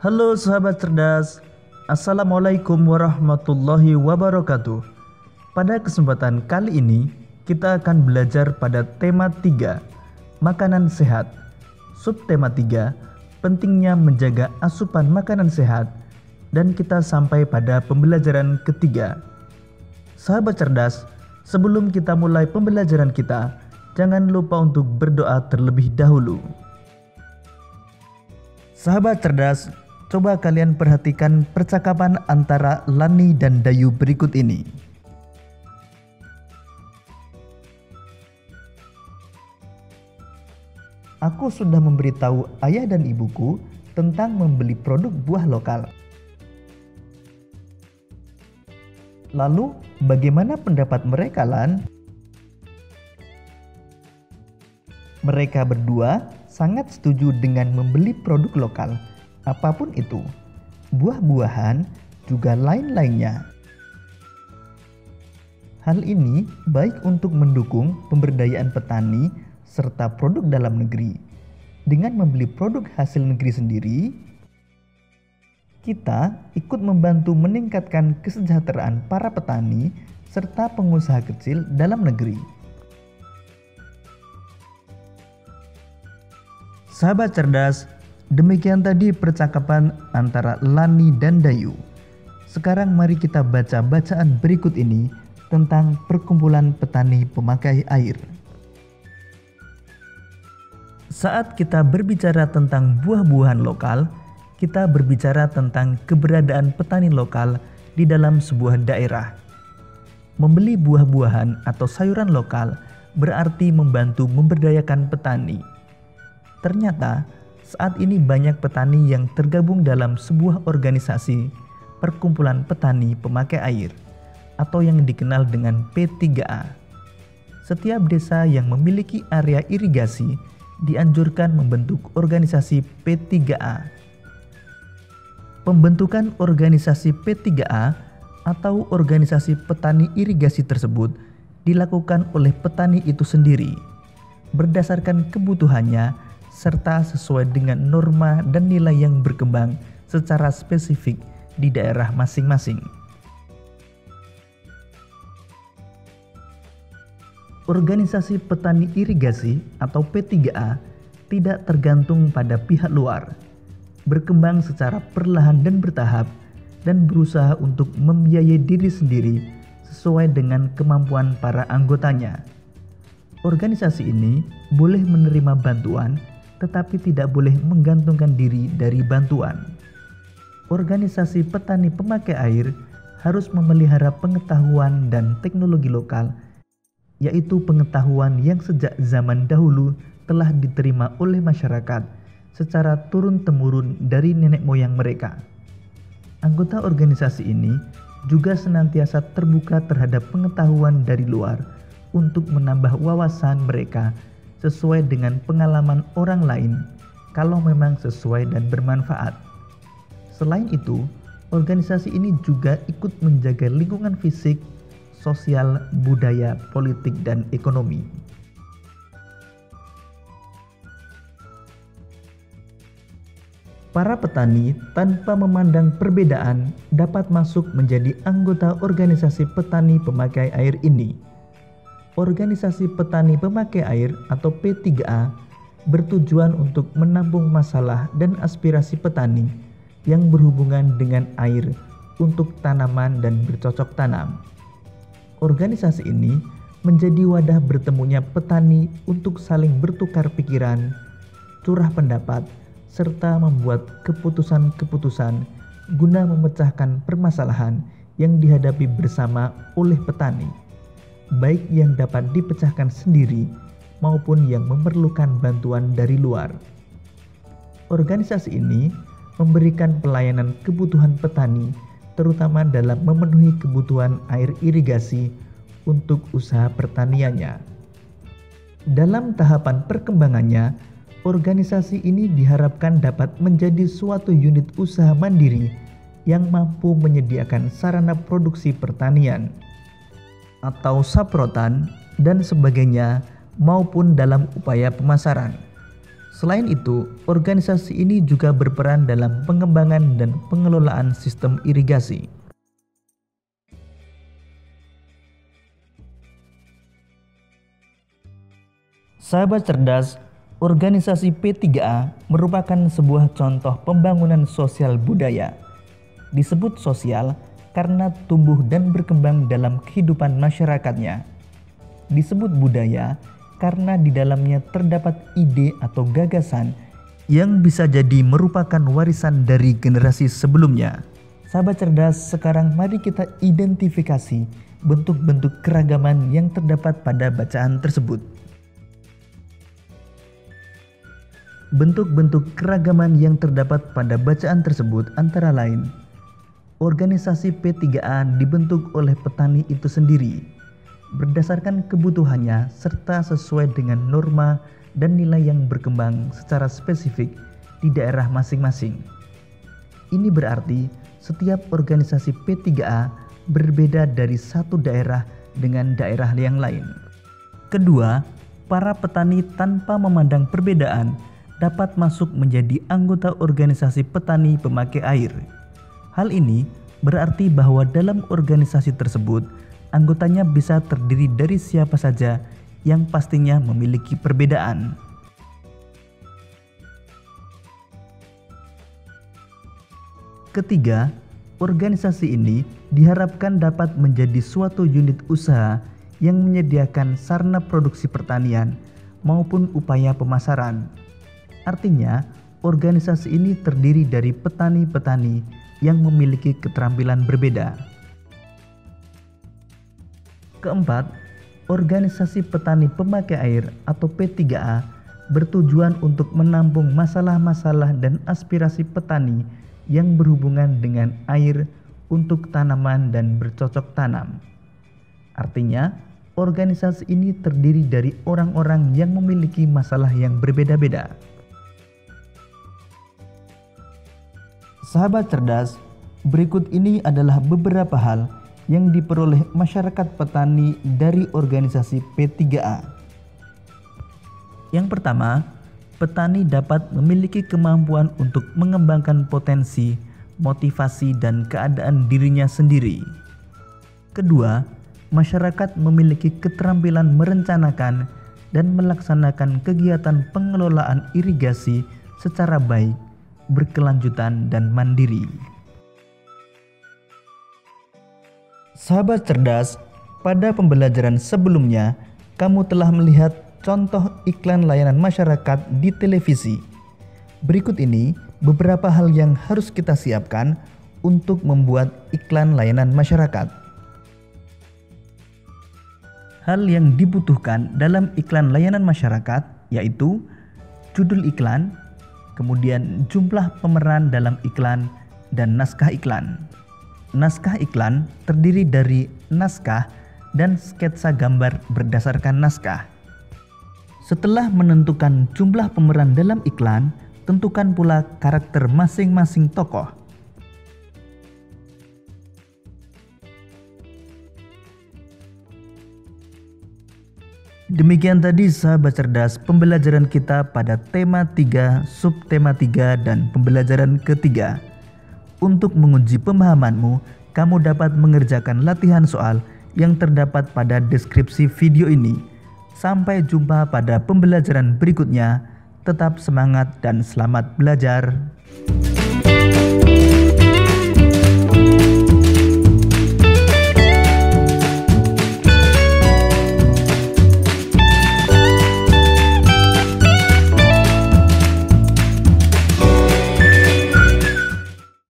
Halo sahabat cerdas, Assalamualaikum warahmatullahi wabarakatuh. Pada kesempatan kali ini, kita akan belajar pada tema 3, makanan sehat. Subtema 3, pentingnya menjaga asupan makanan sehat. Dan kita sampai pada pembelajaran ketiga. Sahabat cerdas, sebelum kita mulai pembelajaran kita, jangan lupa untuk berdoa terlebih dahulu. Sahabat cerdas, coba kalian perhatikan percakapan antara Lani dan Dayu berikut ini. Aku sudah memberitahu ayah dan ibuku tentang membeli produk buah lokal. Lalu, bagaimana pendapat mereka, Lan? Mereka berdua sangat setuju dengan membeli produk lokal, apapun itu, buah-buahan juga lain-lainnya. Hal ini baik untuk mendukung pemberdayaan petani serta produk dalam negeri. Dengan membeli produk hasil negeri sendiri, kita ikut membantu meningkatkan kesejahteraan para petani serta pengusaha kecil dalam negeri. Sahabat cerdas, demikian tadi percakapan antara Lani dan Dayu. Sekarang mari kita baca bacaan berikut ini tentang perkumpulan petani pemakai air. Saat kita berbicara tentang buah-buahan lokal, kita berbicara tentang keberadaan petani lokal di dalam sebuah daerah. Membeli buah-buahan atau sayuran lokal berarti membantu memberdayakan petani. Ternyata, saat ini banyak petani yang tergabung dalam sebuah organisasi Perkumpulan Petani Pemakai Air atau yang dikenal dengan P3A. Setiap desa yang memiliki area irigasi dianjurkan membentuk organisasi P3A. Pembentukan organisasi P3A atau organisasi petani irigasi tersebut dilakukan oleh petani itu sendiri berdasarkan kebutuhannya serta sesuai dengan norma dan nilai yang berkembang secara spesifik di daerah masing-masing. Organisasi petani irigasi atau P3A tidak tergantung pada pihak luar, berkembang secara perlahan dan bertahap, dan berusaha untuk membiayai diri sendiri sesuai dengan kemampuan para anggotanya. Organisasi ini boleh menerima bantuan, tetapi tidak boleh menggantungkan diri dari bantuan. Organisasi petani pemakai air harus memelihara pengetahuan dan teknologi lokal, yaitu pengetahuan yang sejak zaman dahulu telah diterima oleh masyarakat secara turun-temurun dari nenek moyang mereka. Anggota organisasi ini juga senantiasa terbuka terhadap pengetahuan dari luar untuk menambah wawasan mereka sesuai dengan pengalaman orang lain kalau memang sesuai dan bermanfaat. Selain itu, organisasi ini juga ikut menjaga lingkungan fisik, sosial, budaya, politik, dan ekonomi. Para petani tanpa memandang perbedaan dapat masuk menjadi anggota organisasi petani pemakai air ini. Organisasi petani pemakai air atau P3A bertujuan untuk menampung masalah dan aspirasi petani yang berhubungan dengan air untuk tanaman dan bercocok tanam. Organisasi ini menjadi wadah bertemunya petani untuk saling bertukar pikiran, curah pendapat, serta membuat keputusan-keputusan guna memecahkan permasalahan yang dihadapi bersama oleh petani, baik yang dapat dipecahkan sendiri maupun yang memerlukan bantuan dari luar. Organisasi ini memberikan pelayanan kebutuhan petani, terutama dalam memenuhi kebutuhan air irigasi untuk usaha pertaniannya. Dalam tahapan perkembangannya, organisasi ini diharapkan dapat menjadi suatu unit usaha mandiri yang mampu menyediakan sarana produksi pertanian atau saprotan dan sebagainya maupun dalam upaya pemasaran. Selain itu, organisasi ini juga berperan dalam pengembangan dan pengelolaan sistem irigasi. Sahabat cerdas, organisasi P3A merupakan sebuah contoh pembangunan sosial budaya. Disebut sosial karena tumbuh dan berkembang dalam kehidupan masyarakatnya. Disebut budaya karena di dalamnya terdapat ide atau gagasan yang bisa jadi merupakan warisan dari generasi sebelumnya. Sahabat cerdas, sekarang mari kita identifikasi bentuk-bentuk keragaman yang terdapat pada bacaan tersebut. Bentuk-bentuk keragaman yang terdapat pada bacaan tersebut antara lain: organisasi P3A dibentuk oleh petani itu sendiri berdasarkan kebutuhannya serta sesuai dengan norma dan nilai yang berkembang secara spesifik di daerah masing-masing. Ini berarti setiap organisasi P3A berbeda dari satu daerah dengan daerah yang lain. Kedua, para petani tanpa memandang perbedaan dapat masuk menjadi anggota organisasi petani pemakai air. Hal ini berarti bahwa dalam organisasi tersebut anggotanya bisa terdiri dari siapa saja yang pastinya memiliki perbedaan. Ketiga, organisasi ini diharapkan dapat menjadi suatu unit usaha yang menyediakan sarana produksi pertanian maupun upaya pemasaran. Artinya, organisasi ini terdiri dari petani-petani yang memiliki keterampilan berbeda. Keempat, organisasi petani pemakai air atau P3A bertujuan untuk menampung masalah-masalah dan aspirasi petani yang berhubungan dengan air untuk tanaman dan bercocok tanam. Artinya, organisasi ini terdiri dari orang-orang yang memiliki masalah yang berbeda-beda. Sahabat cerdas, berikut ini adalah beberapa hal yang diperoleh masyarakat petani dari organisasi P3A. Yang pertama, petani dapat memiliki kemampuan untuk mengembangkan potensi, motivasi, dan keadaan dirinya sendiri. Kedua, masyarakat memiliki keterampilan merencanakan dan melaksanakan kegiatan pengelolaan irigasi secara baik, berkelanjutan, dan mandiri. Sahabat cerdas, pada pembelajaran sebelumnya, kamu telah melihat contoh iklan layanan masyarakat di televisi. Berikut ini beberapa hal yang harus kita siapkan untuk membuat iklan layanan masyarakat. Hal yang dibutuhkan dalam iklan layanan masyarakat yaitu judul iklan, kemudian jumlah pemeran dalam iklan, dan naskah iklan. Naskah iklan terdiri dari naskah dan sketsa gambar berdasarkan naskah. Setelah menentukan jumlah pemeran dalam iklan, tentukan pula karakter masing-masing tokoh. Demikian tadi sahabat cerdas pembelajaran kita pada tema 3, subtema 3, dan pembelajaran ketiga. Untuk menguji pemahamanmu, kamu dapat mengerjakan latihan soal yang terdapat pada deskripsi video ini. Sampai jumpa pada pembelajaran berikutnya. Tetap semangat dan selamat belajar.